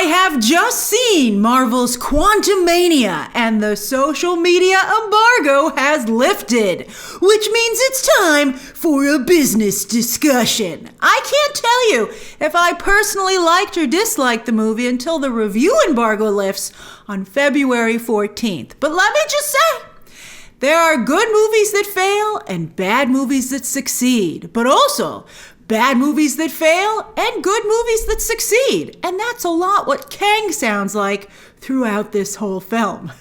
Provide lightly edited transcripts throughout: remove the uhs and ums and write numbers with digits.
have just seen Marvel's Quantumania, and the social media embargo has lifted, which means it's time for a business discussion. I can't tell you if I personally liked or disliked the movie until the review embargo lifts on February 14th. But let me just say, there are good movies that fail and bad movies that succeed, but also bad movies that fail and good movies that succeed. And that's a lot what Kang sounds like throughout this whole film.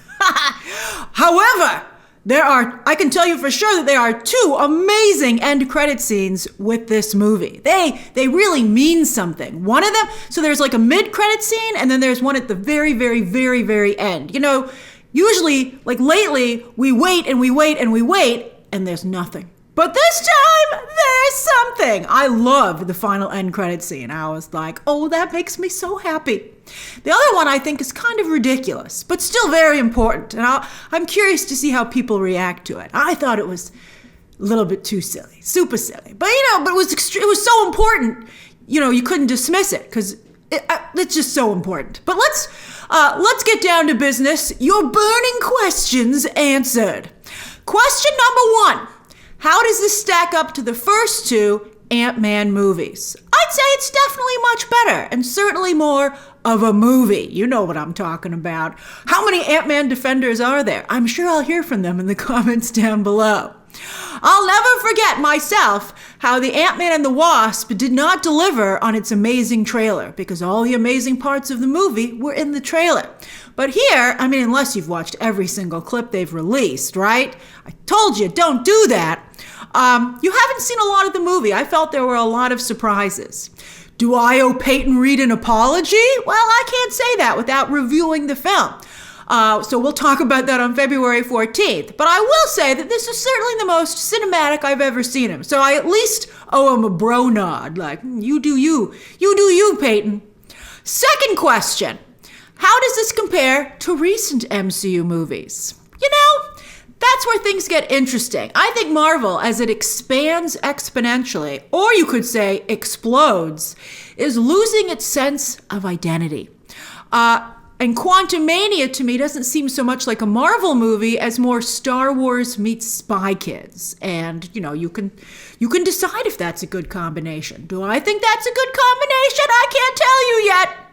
However, I can tell you for sure that there are two amazing end credit scenes with this movie. They really mean something. One of them, so there's like a mid-credit scene, and then there's one at the very, very, very, very end. You know, usually, like lately, we wait and we wait and we wait, and there's nothing. But this time, there's something. I loved the final end credit scene. I was like, oh, that makes me so happy. The other one I think is kind of ridiculous, but still very important. And I'm curious to see how people react to it. I thought it was a little bit too silly, super silly. But, but it was so important, you couldn't dismiss it because it's just so important. But let's get down to business. Your burning questions answered. Question number 1. How does this stack up to the first two Ant-Man movies? I'd say it's definitely much better and certainly more of a movie. You know what I'm talking about. How many Ant-Man defenders are there? I'm sure I'll hear from them in the comments down below. I'll never forget myself how the Ant-Man and the Wasp did not deliver on its amazing trailer because all the amazing parts of the movie were in the trailer. But here, unless you've watched every single clip they've released, right? I told you, don't do that. You haven't seen a lot of the movie. I felt there were a lot of surprises. Do I owe Peyton Reed an apology? Well, I can't say that without reviewing the film. So we'll talk about that on February 14th. But I will say that this is certainly the most cinematic I've ever seen him. So I at least owe him a bro nod. Like, you do you. You do you, Peyton. Second question. How does this compare to recent MCU movies? That's where things get interesting. I think Marvel, as it expands exponentially, or you could say explodes, is losing its sense of identity. And Quantumania, to me, doesn't seem so much like a Marvel movie as more Star Wars meets Spy Kids. And, you can decide if that's a good combination. Do I think that's a good combination? I can't tell you yet.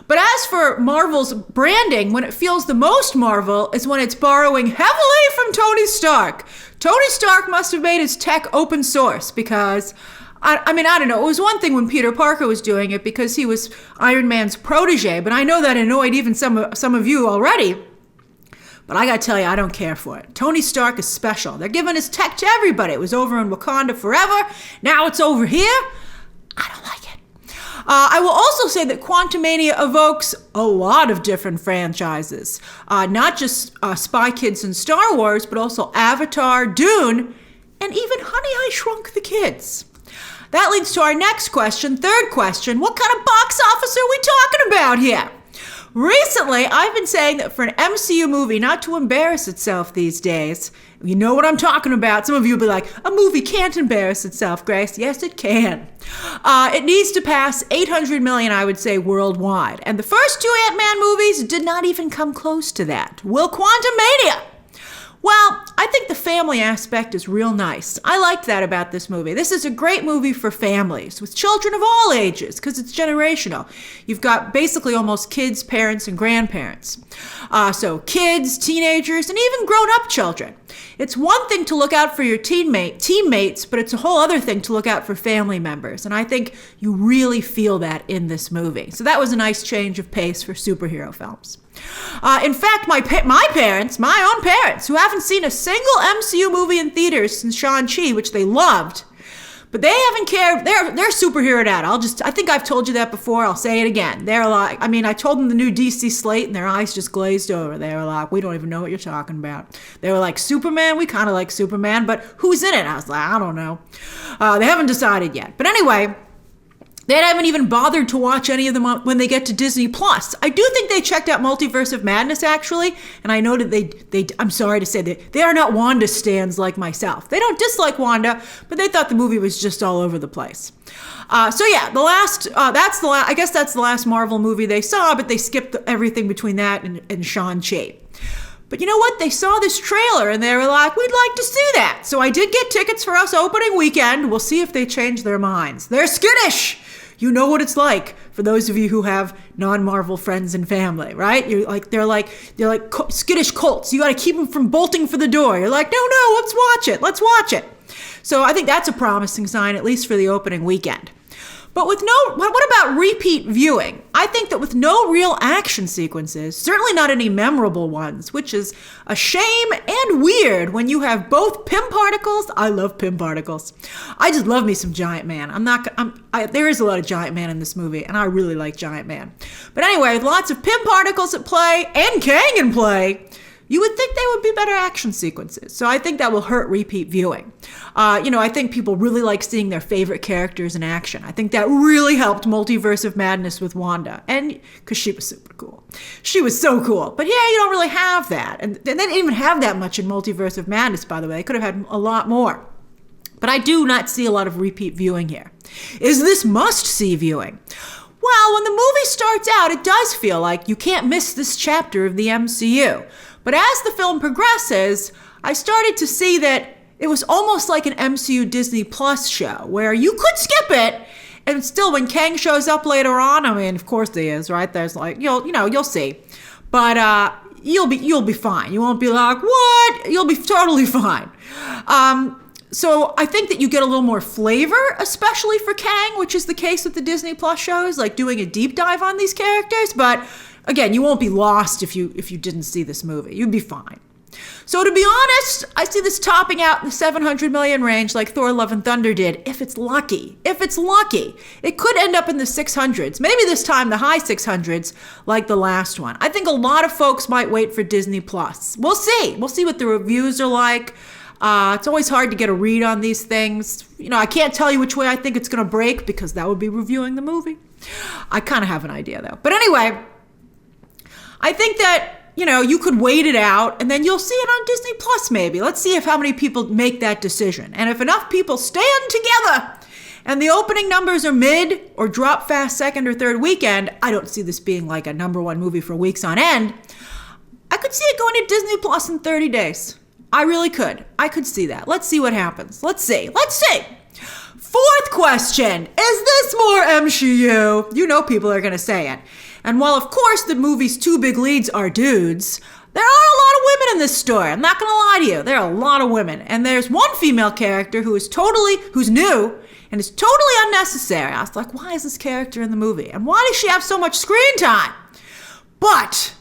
But as for Marvel's branding, when it feels the most Marvel is when it's borrowing heavily from Tony Stark. Tony Stark must have made his tech open source because, I don't know. It was one thing when Peter Parker was doing it because he was Iron Man's protege, but I know that annoyed even some of you already. But I gotta tell you, I don't care for it. Tony Stark is special. They're giving his tech to everybody. It was over in Wakanda forever. Now it's over here. I don't like it. I will also say that Quantumania evokes a lot of different franchises. Not just Spy Kids and Star Wars, but also Avatar, Dune, and even Honey, I Shrunk the Kids. That leads to our next question, third question. What kind of box office are we talking about here? Recently, I've been saying that for an MCU movie not to embarrass itself these days, you know what I'm talking about. Some of you will be like, a movie can't embarrass itself, Grace. Yes, it can. It needs to pass 800 million, I would say, worldwide. And the first two Ant-Man movies did not even come close to that. Will Quantumania? Well, I think the family aspect is real nice. I liked that about this movie. This is a great movie for families with children of all ages because it's generational. You've got basically almost kids, parents, and grandparents. So kids, teenagers, and even grown-up children. It's one thing to look out for your teammates, but it's a whole other thing to look out for family members. And I think you really feel that in this movie. So that was a nice change of pace for superhero films. In fact, my own parents, who haven't seen a single MCU movie in theaters since Shang-Chi, which they loved, but they haven't cared. They're superheroed out. I think I've told you that before. I'll say it again. They're like, I told them the new DC slate and their eyes just glazed over. They were like, we don't even know what you're talking about. They were like, Superman? We kind of like Superman, but who's in it? I was like, I don't know. They haven't decided yet. But anyway, They haven't even bothered to watch any of them when they get to Disney Plus. I do think they checked out Multiverse of Madness, actually, and I know that I'm sorry to say that they are not Wanda stans like myself. They don't dislike Wanda, but they thought the movie was just all over the place. So yeah, I guess that's the last Marvel movie they saw, but they skipped everything between that and Shang-Chi. But you know what? They saw this trailer and they were like, we'd like to see that. So I did get tickets for us opening weekend. We'll see if they change their minds. They're skittish. You know what it's like for those of you who have non-Marvel friends and family, right? They're like skittish colts. You got to keep them from bolting for the door. You're like, no, let's watch it. So I think that's a promising sign, at least for the opening weekend. But what about repeat viewing? I think that with no real action sequences, certainly not any memorable ones, which is a shame and weird when you have both Pym particles. I love Pym particles. I just love me some Giant Man. There is a lot of Giant Man in this movie, and I really like Giant Man. But anyway, with lots of Pym particles at play and Kang in play, you would think they would be better action sequences. So I think that will hurt repeat viewing. I think people really like seeing their favorite characters in action. I think that really helped Multiverse of Madness with Wanda. And because she was super cool. She was so cool. But yeah, you don't really have that. And they didn't even have that much in Multiverse of Madness, by the way. They could have had a lot more. But I do not see a lot of repeat viewing here. Is this must-see viewing? Well, when the movie starts out, it does feel like you can't miss this chapter of the MCU. But as the film progresses, I started to see that it was almost like an MCU Disney Plus show where you could skip it, and still when Kang shows up later on, I mean, of course he is, right? There's like, you'll see. But you'll be fine. You won't be like, what? You'll be totally fine. So I think that you get a little more flavor, especially for Kang, which is the case with the Disney Plus shows, like doing a deep dive on these characters. But again, you won't be lost if you didn't see this movie. You'd be fine. So to be honest, I see this topping out in the 700 million range like Thor Love and Thunder did, if it's lucky. It could end up in the 600s, maybe this time the high 600s like the last one. I think a lot of folks might wait for Disney Plus. We'll see. We'll see what the reviews are like. It's always hard to get a read on these things. I can't tell you which way I think it's going to break because that would be reviewing the movie. I kind of have an idea though. But anyway, I think that, you could wait it out and then you'll see it on Disney Plus maybe. Let's see how many people make that decision. And if enough people stand together and the opening numbers are mid or drop fast second or third weekend, I don't see this being like a number one movie for weeks on end. I could see it going to Disney Plus in 30 days. I really could. I could see that. Let's see what happens. Let's see. Fourth question. Is this more MCU? People are going to say it. And while, of course, the movie's two big leads are dudes, there are a lot of women in this story. I'm not going to lie to you. There are a lot of women. And there's one female character who's new and is totally unnecessary. I was like, why is this character in the movie? And why does she have so much screen time? But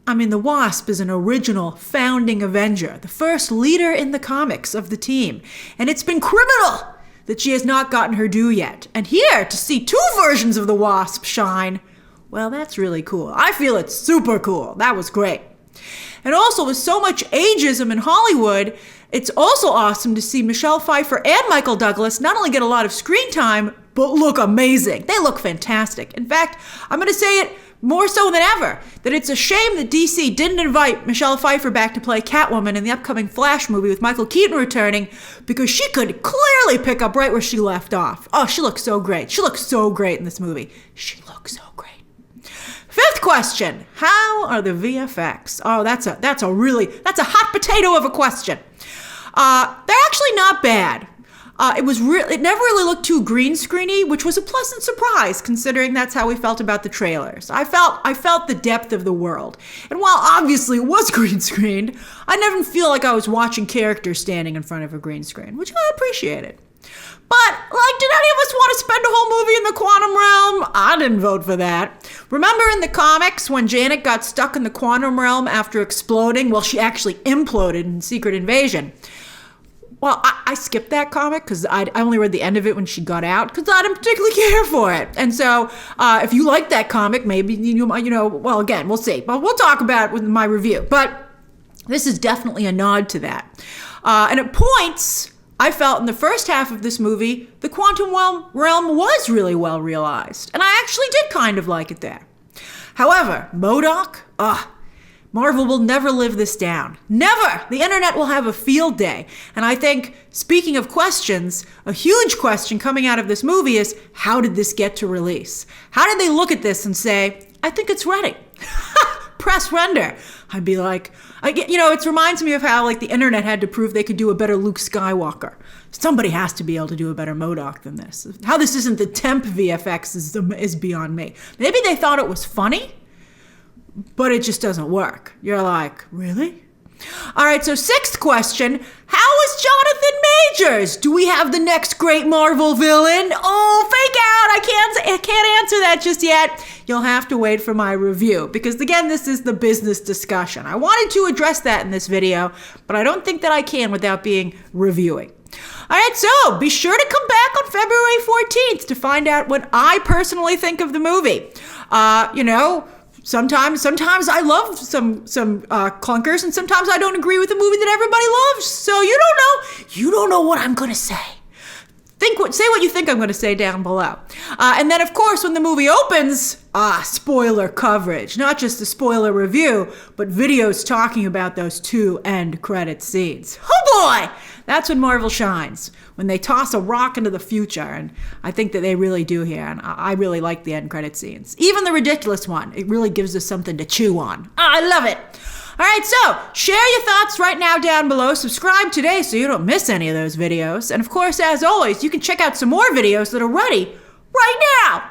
the Wasp is an original founding Avenger, the first leader in the comics of the team. And it's been criminal that she has not gotten her due yet. And here, to see two versions of the Wasp shine, well, that's really cool. I feel it's super cool. That was great. And also, with so much ageism in Hollywood, it's also awesome to see Michelle Pfeiffer and Michael Douglas not only get a lot of screen time, but look amazing. They look fantastic. In fact, I'm going to say it more so than ever, that it's a shame that DC didn't invite Michelle Pfeiffer back to play Catwoman in the upcoming Flash movie with Michael Keaton returning, because she could clearly pick up right where she left off. Oh, she looks so great. She looks so great in this movie. She looks so great. Fifth question, how are the VFX? Oh, that's a hot potato of a question. They're actually not bad. It never really looked too green screeny, which was a pleasant surprise considering that's how we felt about the trailers. I felt the depth of the world. And while obviously it was green screened, I never feel like I was watching characters standing in front of a green screen, which I appreciated. But, did any of us want to spend a whole movie in the quantum realm? I didn't vote for that. Remember in the comics when Janet got stuck in the quantum realm after exploding? Well, she actually imploded in Secret Invasion. Well, I skipped that comic because I only read the end of it when she got out because I didn't particularly care for it. And so if you like that comic, maybe, well, again, we'll see. But we'll talk about it with my review. But this is definitely a nod to that. And at points, I felt in the first half of this movie, the quantum realm was really well realized, and I actually did kind of like it there. However, MODOK, Marvel will never live this down. Never! The internet will have a field day. And I think, speaking of questions, a huge question coming out of this movie is, how did this get to release? How did they look at this and say, I think it's ready? Press render. I'd be like, it reminds me of how the internet had to prove they could do a better Luke Skywalker. Somebody has to be able to do a better MODOK than this. How this isn't the temp VFX is beyond me. Maybe they thought it was funny, but it just doesn't work. You're like, really? All right, so 6th question. How is Jonathan Majors? Do we have the next great Marvel villain? Oh, fake out. I can't answer that just yet. You'll have to wait for my review because, again, this is the business discussion. I wanted to address that in this video, but I don't think that I can without being reviewing. All right, so be sure to come back on February 14th to find out what I personally think of the movie. Sometimes I love some clunkers, and sometimes I don't agree with the movie that everybody loves. So you don't know what I'm gonna say. Say what you think I'm gonna say down below. And then of course when the movie opens, spoiler coverage. Not just a spoiler review, but videos talking about those 2 end credit scenes. Oh boy! That's when Marvel shines. When they toss a rock into the future, and I think that they really do here, and I really like the end credit scenes. Even the ridiculous one, it really gives us something to chew on. I love it. All right, so share your thoughts right now down below. Subscribe today so you don't miss any of those videos. And of course, as always, you can check out some more videos that are ready right now.